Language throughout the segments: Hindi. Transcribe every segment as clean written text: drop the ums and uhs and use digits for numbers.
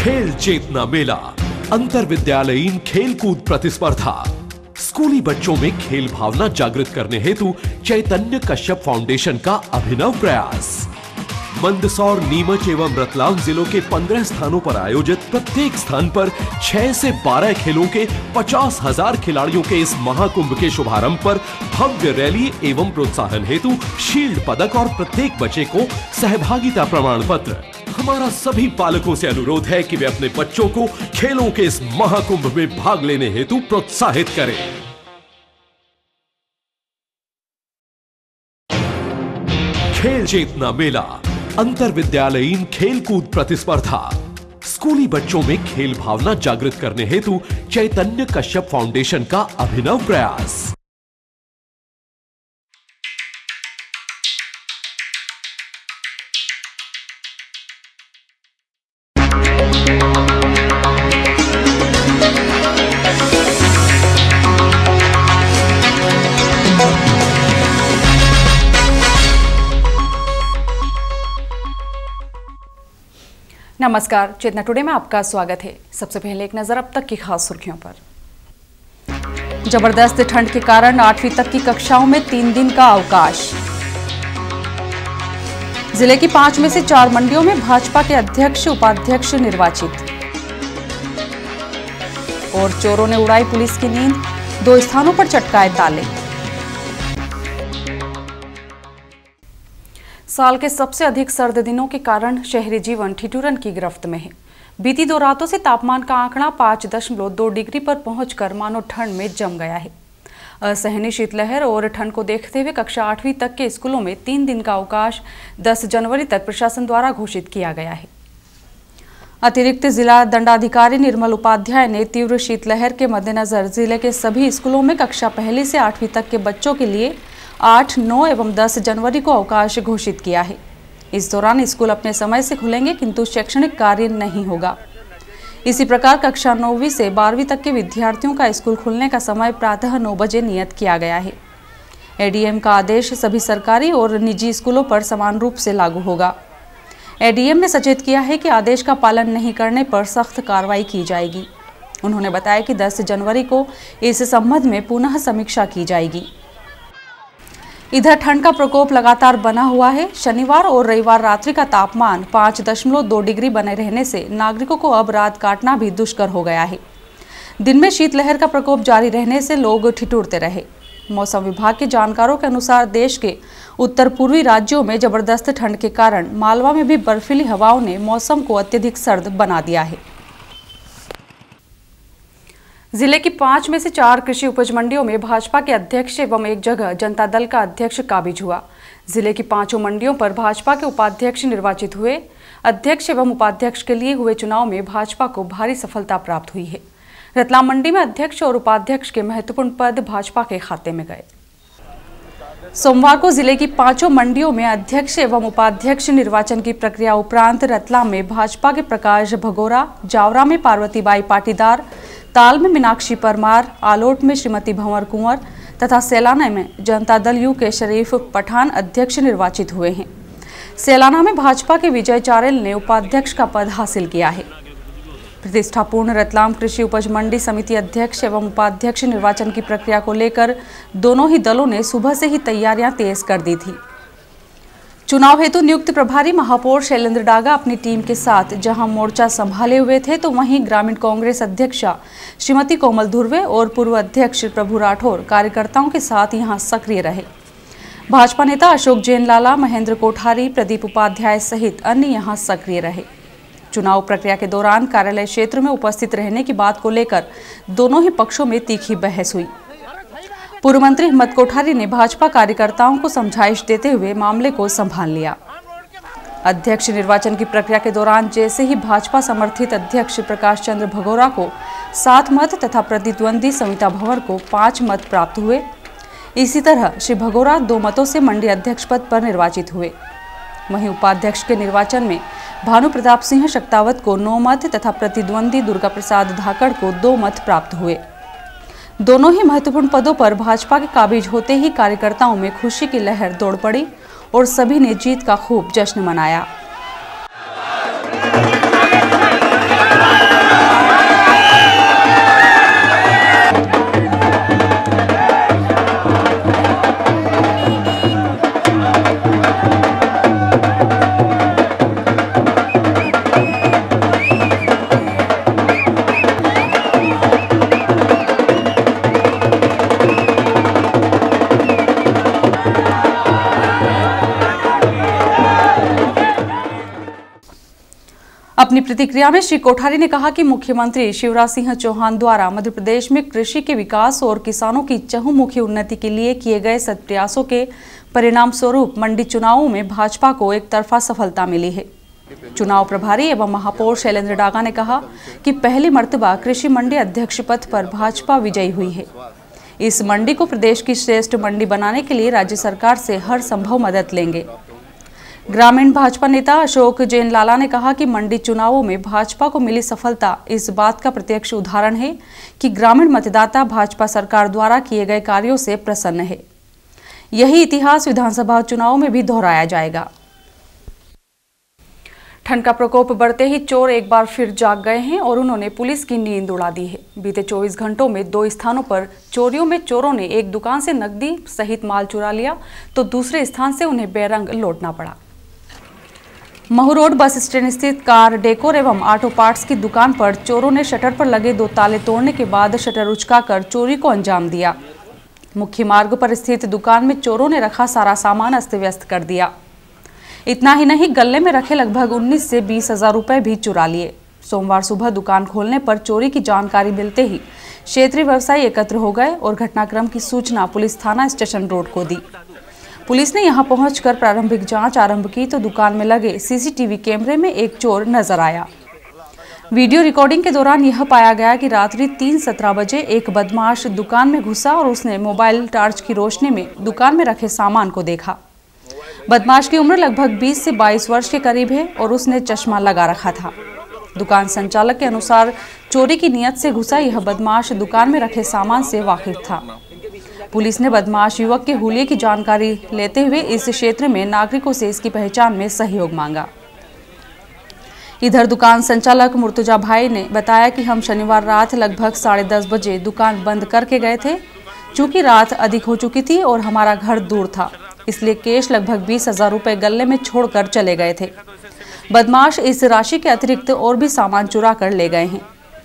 खेल चेतना मेला, अंतर विद्यालयीन खेलकूद प्रतिस्पर्धा। स्कूली बच्चों में खेल भावना जागृत करने हेतु चैतन्य कश्यप फाउंडेशन का अभिनव प्रयास। मंदसौर, नीमच एवं रतलाम जिलों के 15 स्थानों पर आयोजित प्रत्येक स्थान पर 6 से 12 खेलों के 50,000 खिलाड़ियों के इस महाकुंभ के शुभारंभ पर भव्य रैली एवं प्रोत्साहन हेतु शील्ड पदक और प्रत्येक बच्चे को सहभागिता प्रमाण पत्र। हमारा सभी पालकों से अनुरोध है कि वे अपने बच्चों को खेलों के इस महाकुंभ में भाग लेने हेतु प्रोत्साहित करें। खेल चेतना मेला, अंतर विद्यालयीन खेलकूद प्रतिस्पर्धा। स्कूली बच्चों में खेल भावना जागृत करने हेतु चैतन्य कश्यप फाउंडेशन का अभिनव प्रयास। नमस्कार, चेतना टुडे में आपका स्वागत है। सबसे पहले एक नजर अब तक की खास सुर्खियों पर। जबरदस्त ठंड के कारण 8वीं तक की कक्षाओं में 3 दिन का अवकाश। जिले की 5 में से 4 मंडियों में भाजपा के अध्यक्ष उपाध्यक्ष निर्वाचित। और चोरों ने उड़ाई पुलिस की नींद, 2 स्थानों पर चटकाए ताले। साल के सबसे अधिक सर्द दिनों के कारण शहरी जीवन ठिठुरन की गिरफ्त में है। बीती 2 रातों से तापमान का आंकड़ा 5.2 डिग्री पर पहुंचकर मानो ठंड में जम गया है। असहनीय शीतलहर और ठंड को देखते हुए कक्षा 8वीं तक के स्कूलों में 3 दिन का अवकाश 10 जनवरी तक प्रशासन द्वारा घोषित किया गया है। अतिरिक्त जिला दंडाधिकारी निर्मल उपाध्याय ने तीव्र शीतलहर के मद्देनजर जिले के सभी स्कूलों में कक्षा 1 से 8वीं तक के बच्चों के लिए 8, 9 एवं 10 जनवरी को अवकाश घोषित किया है। इस दौरान स्कूल अपने समय से खुलेंगे, किंतु शैक्षणिक कार्य नहीं होगा। इसी प्रकार कक्षा 9वीं से 12वीं तक के विद्यार्थियों का स्कूल खुलने का समय प्रातः 9 बजे नियत किया गया है। एडीएम का आदेश सभी सरकारी और निजी स्कूलों पर समान रूप से लागू होगा। एडीएम ने सचेत किया है कि आदेश का पालन नहीं करने पर सख्त कार्रवाई की जाएगी। उन्होंने बताया कि 10 जनवरी को इस संबंध में पुनः समीक्षा की जाएगी। इधर ठंड का प्रकोप लगातार बना हुआ है। शनिवार और रविवार रात्रि का तापमान 5.2 डिग्री बने रहने से नागरिकों को अब रात काटना भी दुष्कर हो गया है। दिन में शीतलहर का प्रकोप जारी रहने से लोग ठिठुरते रहे। मौसम विभाग के जानकारों के अनुसार देश के उत्तर पूर्वी राज्यों में जबरदस्त ठंड के कारण मालवा में भी बर्फीली हवाओं ने मौसम को अत्यधिक सर्द बना दिया है। जिले की 5 में से 4 कृषि उपज मंडियों में भाजपा के अध्यक्ष एवं एक जगह जनता दल का अध्यक्ष काबिज हुआ। जिले की 5 मंडियों पर भाजपा के उपाध्यक्ष निर्वाचित हुए। अध्यक्ष एवं उपाध्यक्ष के लिए हुए चुनाव में भाजपा को भारी सफलता प्राप्त हुई है। रतलाम मंडी में अध्यक्ष और उपाध्यक्ष के महत्वपूर्ण पद भाजपा के खाते में गए। सोमवार को जिले की 5 मंडियों में अध्यक्ष एवं उपाध्यक्ष निर्वाचन की प्रक्रिया उपरांत रतलाम में भाजपा के प्रकाश भगोरा, जावरा में पार्वतीबाई पाटीदार, ताल में मीनाक्षी परमार, आलोट में श्रीमती भंवर कुंवर तथा सैलाना में जनता दल यू के शरीफ पठान अध्यक्ष निर्वाचित हुए हैं। सैलाना में भाजपा के विजय चारेल ने उपाध्यक्ष का पद हासिल किया है। प्रतिष्ठापूर्ण रतलाम कृषि उपज मंडी समिति अध्यक्ष एवं उपाध्यक्ष निर्वाचन की प्रक्रिया को लेकर दोनों ही दलों ने सुबह से ही तैयारियां तेज कर दी थी। चुनाव हेतु नियुक्त प्रभारी महापौर शैलेंद्र डागा अपनी टीम के साथ जहां मोर्चा संभाले हुए थे, तो वहीं ग्रामीण कांग्रेस अध्यक्षा श्रीमती कोमल धुर्वे और पूर्व अध्यक्ष प्रभु राठौर कार्यकर्ताओं के साथ यहां सक्रिय रहे। भाजपा नेता अशोक जैन लाला, महेंद्र कोठारी, प्रदीप उपाध्याय सहित अन्य यहां सक्रिय रहे। चुनाव प्रक्रिया के दौरान कार्यालय क्षेत्र में उपस्थित रहने की बात को लेकर दोनों ही पक्षों में तीखी बहस हुई। पूर्व मंत्री हिम्मत कोठारी ने भाजपा कार्यकर्ताओं को समझाइश देते हुए मामले को संभाल लिया। अध्यक्ष निर्वाचन की प्रक्रिया के दौरान जैसे ही भाजपा समर्थित अध्यक्ष प्रकाश चंद्र भगोरा को 7 मत तथा प्रतिद्वंदी सविता भंवर को 5 मत प्राप्त हुए, इसी तरह श्री भगोरा 2 मतों से मंडी अध्यक्ष पद पर निर्वाचित हुए। वहीं उपाध्यक्ष के निर्वाचन में भानु प्रताप सिंह शक्तावत को 9 मत तथा प्रतिद्वंदी दुर्गा प्रसाद धाकड़ को 2 मत प्राप्त हुए। दोनों ही महत्वपूर्ण पदों पर भाजपा के काबिज होते ही कार्यकर्ताओं में खुशी की लहर दौड़ पड़ी और सभी ने जीत का खूब जश्न मनाया। अपनी प्रतिक्रिया में श्री कोठारी ने कहा कि मुख्यमंत्री शिवराज सिंह चौहान द्वारा मध्य प्रदेश में कृषि के विकास और किसानों की चहुमुखी उन्नति के लिए किए गए सत्प्रयासों के परिणाम स्वरूप मंडी चुनावों में भाजपा को एक तरफा सफलता मिली है। चुनाव प्रभारी एवं महापौर शैलेंद्र डागा ने कहा कि पहली मर्तबा कृषि मंडी अध्यक्ष पद पर भाजपा विजयी हुई है। इस मंडी को प्रदेश की श्रेष्ठ मंडी बनाने के लिए राज्य सरकार से हर संभव मदद लेंगे। ग्रामीण भाजपा नेता अशोक जैन लाला ने कहा कि मंडी चुनावों में भाजपा को मिली सफलता इस बात का प्रत्यक्ष उदाहरण है कि ग्रामीण मतदाता भाजपा सरकार द्वारा किए गए कार्यों से प्रसन्न है। यही इतिहास विधानसभा चुनाव में भी दोहराया जाएगा। ठंड का प्रकोप बढ़ते ही चोर एक बार फिर जाग गए हैं और उन्होंने पुलिस की नींद उड़ा दी है। बीते 24 घंटों में 2 स्थानों पर चोरियों में चोरों ने एक दुकान से नकदी सहित माल चुरा लिया तो दूसरे स्थान से उन्हें बेरंग लौटना पड़ा। महू रोड बस स्टैंड स्थित कार डेकोर एवं ऑटो पार्ट्स की दुकान पर चोरों ने शटर पर लगे 2 ताले तोड़ने के बाद शटर उचकाकर चोरी को अंजाम दिया। मुख्य मार्ग पर स्थित दुकान में चोरों ने रखा सारा सामान अस्त व्यस्त कर दिया। इतना ही नहीं, गले में रखे लगभग 19 से 20 हजार रुपए भी चुरा लिए। सोमवार सुबह दुकान खोलने पर चोरी की जानकारी मिलते ही क्षेत्रीय व्यवसायी एकत्र हो गए और घटनाक्रम की सूचना पुलिस थाना स्टेशन रोड को दी। पुलिस ने यहां पहुंचकर प्रारंभिक जांच आरंभ की तो दुकान में लगे सीसीटीवी कैमरे में एक चोर नजर आया। वीडियो रिकॉर्डिंग के दौरान यह पाया गया कि रात्रि 3:17 बजे एक बदमाश दुकान में घुसा और उसने मोबाइल टॉर्च की रोशनी में दुकान में रखे सामान को देखा। बदमाश की उम्र लगभग 20 से 22 वर्ष के करीब है और उसने चश्मा लगा रखा था। दुकान संचालक के अनुसार चोरी की नियत से घुसा यह बदमाश दुकान में रखे सामान से वाकिफ था। पुलिस ने बदमाश युवक के हुलिये की जानकारी लेते हुए इस क्षेत्र में नागरिकों से इसकी पहचान में सहयोग मांगा। इधर दुकान संचालक मुर्तजा भाई ने बताया कि हम शनिवार रात लगभग 10:30 बजे दुकान बंद करके गए थे। चूंकि रात अधिक हो चुकी थी और हमारा घर दूर था, इसलिए कैश लगभग 20 हजार रुपए गले में छोड़कर चले गए थे। बदमाश इस राशि के अतिरिक्त और भी सामान चुरा कर ले गए हैं।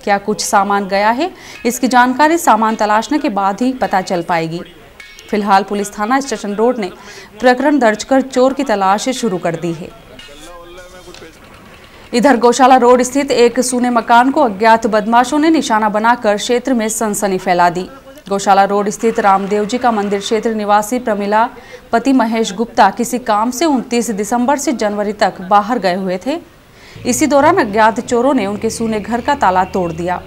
क्या कुछ सामान गया है, इसकी जानकारी सामान तलाशने के बाद ही पता चल पाएगी। फिलहाल पुलिस थाना स्टेशन रोड ने प्रकरण दर्ज कर चोर की तलाश शुरू कर दी है। इधर गौशाला रोड स्थित एक सूने मकान को अज्ञात बदमाशों ने निशाना बनाकर क्षेत्र में सनसनी फैला दी। गौशाला रोड स्थित रामदेव जी का मंदिर क्षेत्र निवासी प्रमिला पति महेश गुप्ता किसी काम से 29 दिसंबर से जनवरी तक बाहर गए हुए थे। इसी दौरान अज्ञात चोरों ने उनके सूने घर का ताला तोड़ दिया।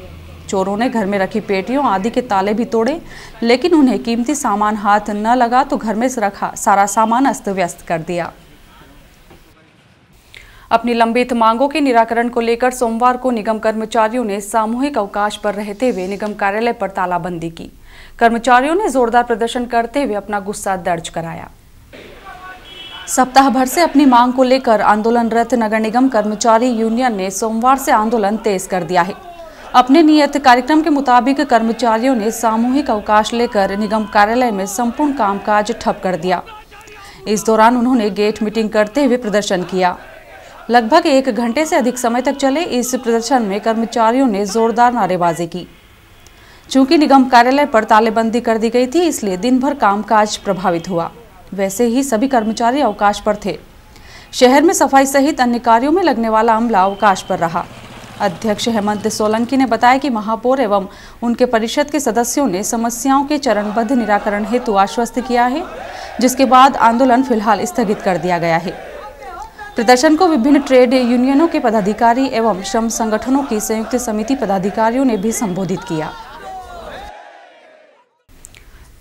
चोरों ने घर में रखी पेटियों आदि के ताले भी तोड़े, लेकिन उन्हें कीमती सामान हाथ न लगा तो घर में रखा सारा सामान अस्त व्यस्त कर दिया। अपनी लंबित मांगों के निराकरण को लेकर सोमवार को निगम कर्मचारियों ने सामूहिक अवकाश पर रहते हुए निगम कार्यालय पर तालाबंदी की। कर्मचारियों ने जोरदार प्रदर्शन करते हुए अपना गुस्सा दर्ज कराया। सप्ताह भर से अपनी मांग को लेकर आंदोलनरत नगर निगम कर्मचारी यूनियन ने सोमवार से आंदोलन तेज कर दिया है। अपने नियत कार्यक्रम के मुताबिक कर्मचारियों ने सामूहिक अवकाश लेकर निगम कार्यालय में संपूर्ण कामकाज ठप कर दिया। इस दौरान उन्होंने गेट मीटिंग करते हुए प्रदर्शन किया। लगभग 1 घंटे से अधिक समय तक चले इस प्रदर्शन में कर्मचारियों ने जोरदार नारेबाजी की। चूंकि निगम कार्यालय पर तालेबंदी कर दी गई थी, इसलिए दिन भर कामकाज प्रभावित हुआ। वैसे ही सभी कर्मचारी अवकाश पर थे। शहर में सफाई सहित अन्य कार्यों में लगने वाला अमला अवकाश पर रहा। अध्यक्ष हेमंत सोलंकी ने बताया कि महापौर एवं उनके परिषद के सदस्यों ने समस्याओं के चरणबद्ध निराकरण हेतु आश्वस्त किया है, जिसके बाद आंदोलन फिलहाल स्थगित कर दिया गया है। प्रदर्शन को विभिन्न ट्रेड यूनियनों के पदाधिकारी एवं श्रम संगठनों की संयुक्त समिति पदाधिकारियों ने भी संबोधित किया।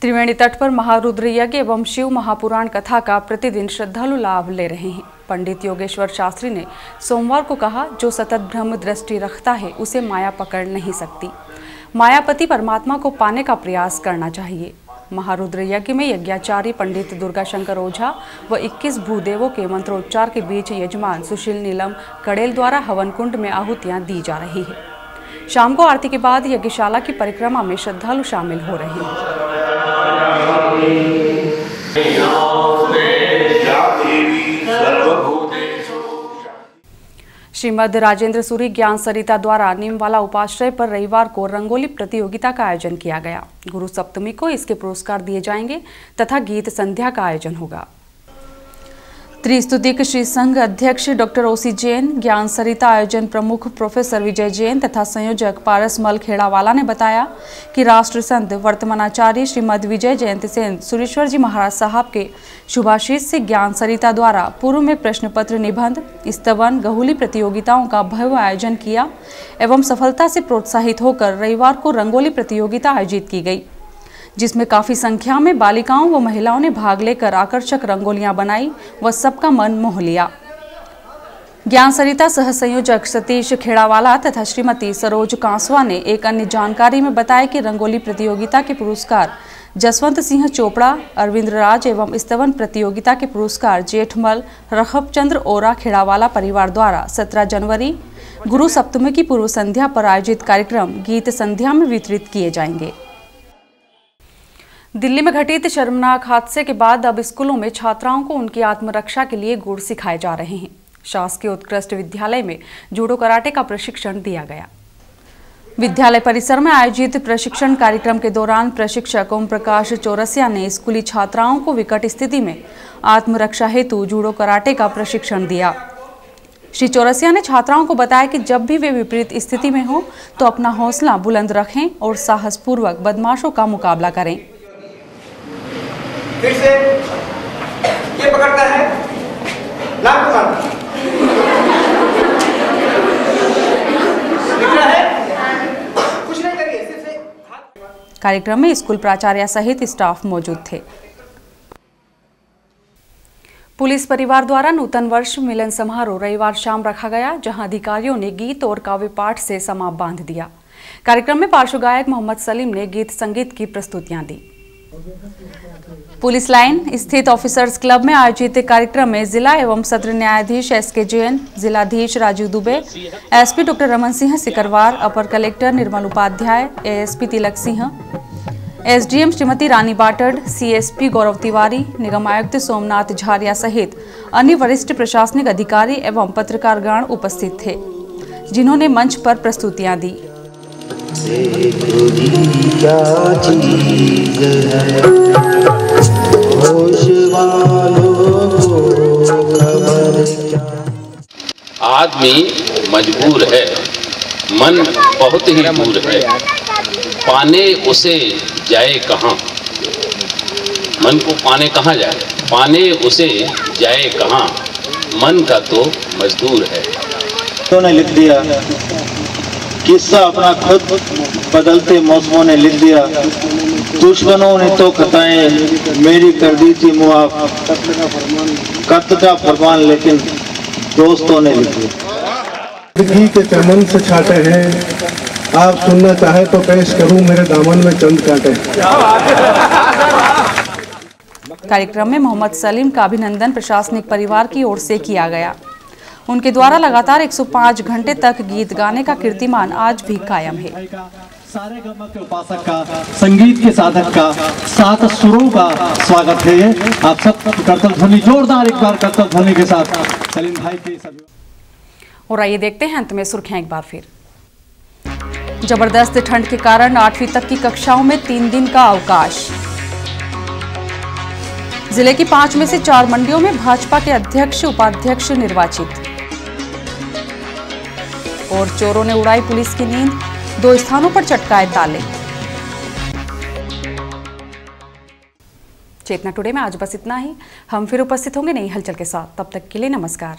त्रिवेणी तट पर महारुद्र यज्ञ एवं शिव महापुराण कथा का प्रतिदिन श्रद्धालु लाभ ले रहे हैं। पंडित योगेश्वर शास्त्री ने सोमवार को कहा, जो सतत ब्रह्म दृष्टि रखता है उसे माया पकड़ नहीं सकती। मायापति परमात्मा को पाने का प्रयास करना चाहिए। महारुद्र यज्ञ में यज्ञाचार्य पंडित दुर्गा शंकर ओझा व 21 भूदेवों के मंत्रोच्चार के बीच यजमान सुशील नीलम कड़ेल द्वारा हवन कुंड में आहुतियां दी जा रही है। शाम को आरती के बाद यज्ञशाला की परिक्रमा में श्रद्धालु शामिल हो रहे हैं। श्रीमद राजेंद्र सूरी ज्ञान सरिता द्वारा नीमवाला उपाश्रय पर रविवार को रंगोली प्रतियोगिता का आयोजन किया गया। गुरु सप्तमी को इसके पुरस्कार दिए जाएंगे तथा गीत संध्या का आयोजन होगा। त्रिस्तुतिक श्री संघ अध्यक्ष डॉक्टर ओसी जैन, ज्ञान सरिता आयोजन प्रमुख प्रोफेसर विजय जैन तथा संयोजक पारसमल खेड़ावाला ने बताया कि राष्ट्र संत वर्तमानाचार्य श्रीमद विजय जयंती सेन सुरेश्वर जी महाराज साहब के शुभाशीष से ज्ञान सरिता द्वारा पूर्व में प्रश्न पत्र, निबंध, स्तवन, गहुली प्रतियोगिताओं का भव्य आयोजन किया एवं सफलता से प्रोत्साहित होकर रविवार को रंगोली प्रतियोगिता आयोजित की गई, जिसमें काफी संख्या में बालिकाओं व महिलाओं ने भाग लेकर आकर्षक रंगोलियां बनाई व सबका मन मोह लिया। ज्ञान सरिता सह संयोजक सतीश खेड़ावाला तथा श्रीमती सरोज कांसवा ने एक अन्य जानकारी में बताया कि रंगोली प्रतियोगिता के पुरस्कार जसवंत सिंह चोपड़ा, अरविंद राज एवं स्तवन प्रतियोगिता के पुरस्कार जेठमल रखब चंद्र ओरा खेड़ावाला परिवार द्वारा 17 जनवरी गुरु सप्तमी की पूर्व संध्या पर आयोजित कार्यक्रम गीत संध्या में वितरित किए जाएंगे। दिल्ली में घटित शर्मनाक हादसे के बाद अब स्कूलों में छात्राओं को उनकी आत्मरक्षा के लिए गुर सिखाए जा रहे हैं। शासकीय उत्कृष्ट विद्यालय में जूडो कराटे का प्रशिक्षण दिया गया। विद्यालय परिसर में आयोजित प्रशिक्षण कार्यक्रम के दौरान प्रशिक्षक ओम प्रकाश चौरसिया ने स्कूली छात्राओं को विकट स्थिति में आत्मरक्षा हेतु जूडो कराटे का प्रशिक्षण दिया। श्री चौरसिया ने छात्राओं को बताया कि जब भी वे विपरीत स्थिति में हो तो अपना हौसला बुलंद रखें और साहसपूर्वक बदमाशों का मुकाबला करें। फिर से ये पकड़ता है, नाक को मारता है, कुछ नहीं करिए, सिर्फ कार्यक्रम में स्कूल प्राचार्य सहित स्टाफ मौजूद थे। पुलिस परिवार द्वारा नूतन वर्ष मिलन समारोह रविवार शाम रखा गया, जहां अधिकारियों ने गीत और काव्य पाठ से समाप बांध दिया। कार्यक्रम में पार्श्व गायक मोहम्मद सलीम ने गीत संगीत की प्रस्तुतियां दी। पुलिस लाइन स्थित ऑफिसर्स क्लब में आयोजित कार्यक्रम में जिला एवं सत्र न्यायाधीश एसके जैन, जिलाधीश राजीव दुबे, एसपी डॉक्टर रमन सिंह सिकरवार, अपर कलेक्टर निर्मल उपाध्याय, एएसपी तिलक सिंह, एसडीएम श्रीमती रानी बाटड़, सीएसपी गौरव तिवारी, निगम आयुक्त सोमनाथ झारिया सहित अन्य वरिष्ठ प्रशासनिक अधिकारी एवं पत्रकारगण उपस्थित थे, जिन्होंने मंच पर प्रस्तुतियां दी। आदमी मजबूर है, मन बहुत ही दूर है, पाने उसे जाए कहाँ, मन को पाने कहाँ जाए, पाने उसे जाए कहाँ, मन का तो मजदूर है। तो ने लिख दिया किस्सा अपना खुद बदलते मौसमों ने लिख दिया, दुश्मनों ने तो खताएं मेरी कर दी थी मुआफ, कत्ल का फरमान लेकिन दोस्तों ने लिख दिया। जिंदगी के चमन से छाटे हैं, आप सुनना चाहे तो पेश करूं मेरे दामन में चंद काटे। कार्यक्रम में मोहम्मद सलीम का अभिनंदन प्रशासनिक परिवार की ओर से किया गया। उनके द्वारा लगातार 105 घंटे तक गीत गाने का कीर्तिमान आज भी कायम है। सारे गम के उपासक का, संगीत के साधक का, 7 सुरों का स्वागत है। आप सब करतल ध्वनि जोरदार एक बार करतल ध्वनि के साथ सलीम भाई के सभी। और आइए देखते हैं अंत में सुर्खियां एक बार फिर। जबरदस्त ठंड के कारण 8वीं तक की कक्षाओं में 3 दिन का अवकाश। जिले की 5 में से 4 मंडियों में भाजपा के अध्यक्ष उपाध्यक्ष निर्वाचित। और चोरों ने उड़ाई पुलिस की नींद, 2 स्थानों पर चटकाए ताले। चेतना टुडे में आज बस इतना ही। हम फिर उपस्थित होंगे नई हलचल के साथ, तब तक के लिए नमस्कार।